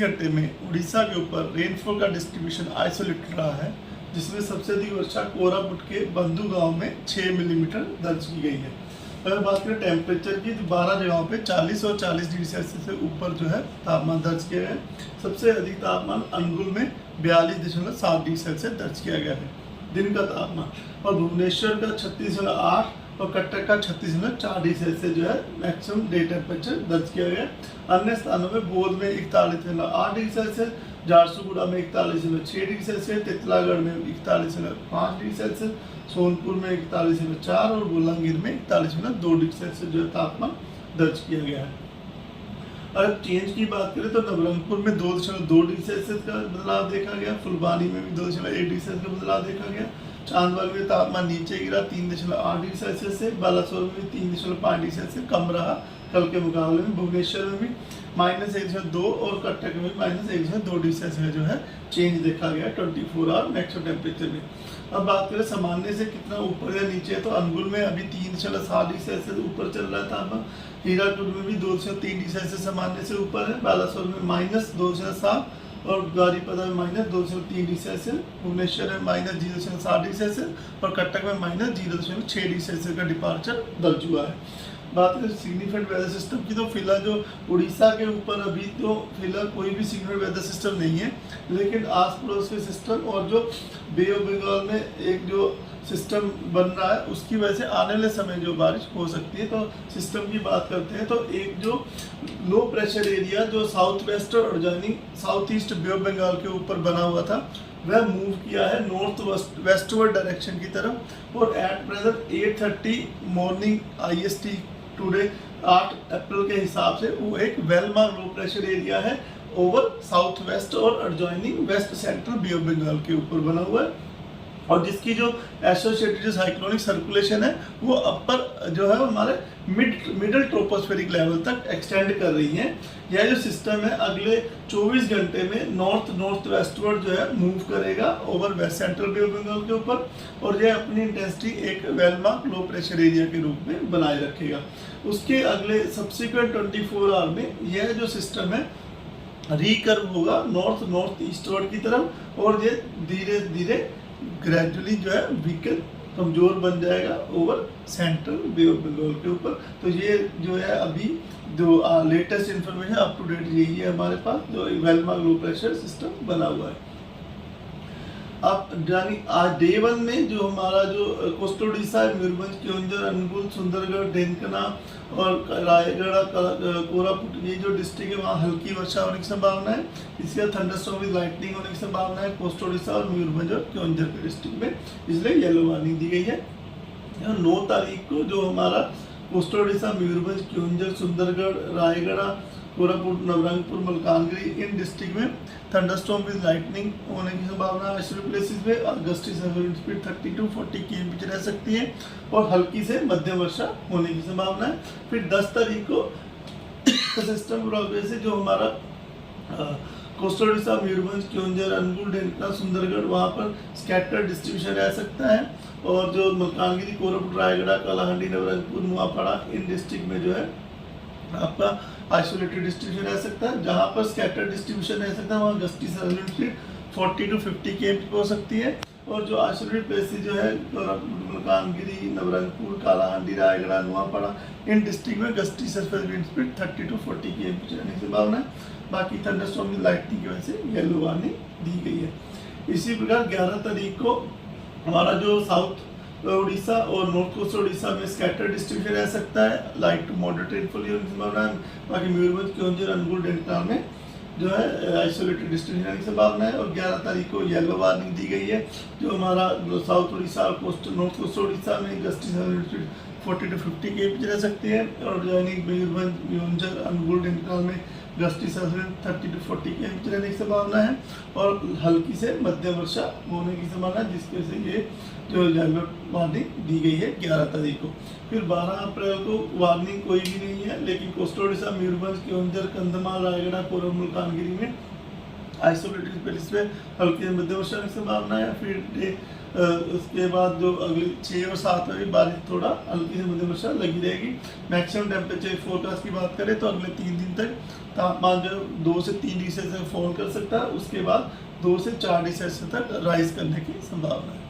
घंटे में उड़ीसा के ऊपर रेनफॉल का डिस्ट्रीब्यूशन आइसोलेटेड रहा है, जिसमें सबसे अधिक वर्षा कोरापुट के बंधु गांव में 6 मिलीमीटर दर्ज की गई है। अगर बात करें टेम्परेचर की, तो 12 जगहों पे 40 और 40 डिग्री सेल्सियस से ऊपर जो है तापमान दर्ज किया गया है। सबसे अधिक तापमान अनुगुल में 42.7 डिग्री सेल्सियस दर्ज किया गया है दिन का तापमान, और भुवनेश्वर का 36.8 और कटक का 36.4 डिग्री सेल्सियस जो है मैक्सिमम डे टेम्परेचर दर्ज किया गया। अन्य स्थानों में बोध में 41.8 डिग्री सेल्सियस, झारसुगुड़ा में 41.6 डिग्री सेल्सियस, तितलागढ़ में 41.5 डिग्री सेल्सियस, सोनपुर में 41.4 और बोलांगीर में 41.2 डिग्री सेल्सियस जो है तापमान दर्ज किया गया है। अगर चेंज की बात करें तो नवरंगपुर में 2.2 डिग्री सेल्सियस का बदलाव देखा गया, फुलबानी में भी 2.1 डिग्री सेल्सियस का बदलाव देखा गया, चांदबाग में तापमान नीचे गिरा 3.8 डिग्री सेल्सियस से, बालासोर में भी 3.5 डिग्री सेल्सियस कम रहा कल के मुकाबले में, भुवनेश्वर में भी -1.2 और कटक में -1.2 डिग्री सेल्सियस जो है चेंज देखा गया 24 आवर मैक्सिमम टेम्परेचर में। अब बात करें सामान्य से कितना ऊपर या नीचे है, तो अनुगुल में अभी 3.7 डिग्री सेल्सियस ऊपर चल रहा था, हीराकुद में भी 2.3 डिग्री सेल्सियस सामान्य से ऊपर है, बालासोर में -2.7 और बारीपदा में -2.3 डिग्री सेल्सियस, भुवनेश्वर में -0.7 डिग्री सेल्सियस और कटक में -0.6 डिग्री सेल्सियस का डिपार्चर दर्ज हुआ है। बात करें सिग्निफिकेंट वेदर सिस्टम की, तो फिलहाल जो उड़ीसा के ऊपर अभी तो फिलहाल कोई भी सिग्निफिकेंट वेदर सिस्टम नहीं है, लेकिन आस पड़ोस के सिस्टम और जो बे ऑफ बंगाल में एक जो सिस्टम बन रहा है उसकी वजह से आने वाले समय जो बारिश हो सकती है। तो सिस्टम की बात करते हैं, तो एक जो लो प्रेशर एरिया जो साउथ वेस्ट और adjoining south east Bay of Bengal के ऊपर बना हुआ था, वह मूव किया है नॉर्थ वेस्टवर्ड डायरेक्शन की तरफ, और at present 8:30 morning IST today 8 April के हिसाब से वो एक well mark low pressure area है ओवर साउथ वेस्ट और adjoining west central Bay of Bengal के ऊपर बना हुआ है, और जिसकी जो एसोसिएटेड जो साइक्लोनिक सर्कुलेशन है वो अपर जो है हमारे मिडल ट्रोपोस्फेरिक लेवल तक एक्सटेंड कर रही है। यह जो सिस्टम है अगले 24 घंटे में नॉर्थ वेस्टवर्ड जो है मूव करेगा over west central Bay of Bengal के ऊपर, और यह अपनी इंटेंसिटी एक well mark low pressure area के रूप में बनाए रखेगा। उसके अगले सब्सिक्वेंट 24 आवर में यह जो सिस्टम है रिकर्व होगा नॉर्थ ईस्टवर्ड की तरफ, और ये धीरे धीरे ग्रेजुअली जो है वीकन कमजोर बन जाएगा over central Bay of Bengal के ऊपर। तो ये जो है अभी जो latest information up to date यही है हमारे पास, जो well mark low pressure system बना हुआ है। अब जानी आज डे 1 में जो हमारा जो कोस्टल उड़ीसा है, मयूरभंज, केओंझर, अनुगुल, सुंदरगढ़, ढेंकना और रायगढ़, कोरापुट, ये जो डिस्ट्रिक्ट है वहाँ हल्की वर्षा होने की संभावना है। इसके बाद थंडरस्टॉर्म विद लाइटनिंग होने की संभावना है कोस्टल उड़ीसा और मयूरभंज और केओंझर के डिस्ट्रिक्ट में, इसलिए येलो वार्निंग दी गई है। 9 तारीख को जो हमारा कोस्टल उड़ीसा, मयूरभंज, केओंझर, सुंदरगढ़, रायगढ़, कोरापुट, नवरंगपुर, मलकानगिरी इन डिस्ट्रिक्ट में थंडरस्टॉर्म विद लाइटनिंग होने की संभावना है। ऐसे प्लेसेस में gusty wind speed 30 to 40 km रह सकती है और हल्की से मध्यम वर्षा होने की संभावना है। फिर 10 तारीख को सिस्टम प्रोग्रेस से जो हमारा कोस्टल उड़ीसा, मयूरभंज, केओंझर, अनुगुल, ढेंकना, सुंदरगढ़ वहाँ पर स्कैटर डिस्ट्रीब्यूशन रह सकता है, और जो मलकानगिरी, कोरापुट, रायगढ़, कालाहांडी, नवरंगपुर, नुआपाड़ा इन डिस्ट्रिक्ट में जो है आपका आइसोलेटेड डिस्ट्रीब्यूशन रह सकता है। जहाँ पर स्कैटर डिस्ट्रीब्यूशन रह सकता है वहाँ gusty surveillance speed 40 to 50 km हो सकती है, और जो आइसोलेटेड प्लेसेस जो है मलकानगिरी, नवरंगपुर, कालाहांडी, रायगढ़, नुआपाड़ा इन डिस्ट्रिक्ट में gusty surveillance wind speed 30 to 40 km रहने की संभावना है। बाकी थंडरस्टॉर्म विद लाइटनिंग की वजह से येलो वार्निंग दी गई है। इसी प्रकार 11 तारीख को हमारा जो साउथ उड़ीसा और नॉर्थ कोस्ट उड़ीसा में स्कैटर डिस्ट्रीब्यूशन रह सकता है, लाइट टू मॉडरेट रेनफॉल की संभावना है। बाकी मयूरभंज, केओंझर, अनुगुल, ढेंकना में जो है आइसोलेटेड डिस्ट्रीब्यूशन की संभावना है, और 11 तारीख को येलो वार्निंग दी गई है। जो हमारा साउथ उड़ीसा और नॉर्थ कोस्ट उड़ीसा में गस्टी 40 to 50 km रह सकती है, और दैनिक मयूरभंज, केओंझर, अनुगुल, ढेंकना में गस्टी 30 to 40 km रहने की संभावना है, और हल्की से मध्यम वर्षा होने की संभावना है, जिसकी वजह से ये जो येलो वार्निंग दी गई है 11 तारीख को। फिर 12 अप्रैल को वार्निंग कोई भी नहीं है, लेकिन कोस्टल उड़ीसा, मयूरभंज, केओंझर, कंधमाल, रायगढ़, कोरबा, मलकानगिरी में आइसोलेटेड प्लेस पे हल्की से मध्यम वर्षा की संभावना है। फिर उसके बाद जो अगली 6 और 7 में बारिश थोड़ा हल्की से मध्यम वर्षा लगी रहेगी। मैक्सिमम टेम्परेचर फोरकास्ट की बात करें तो अगले 3 दिन तक तापमान जो 2 से 3 डिग्री सेल्सियस फॉल कर सकता है, उसके बाद 2 से 4 डिग्री सेल्सियस तक राइज करने की संभावना है।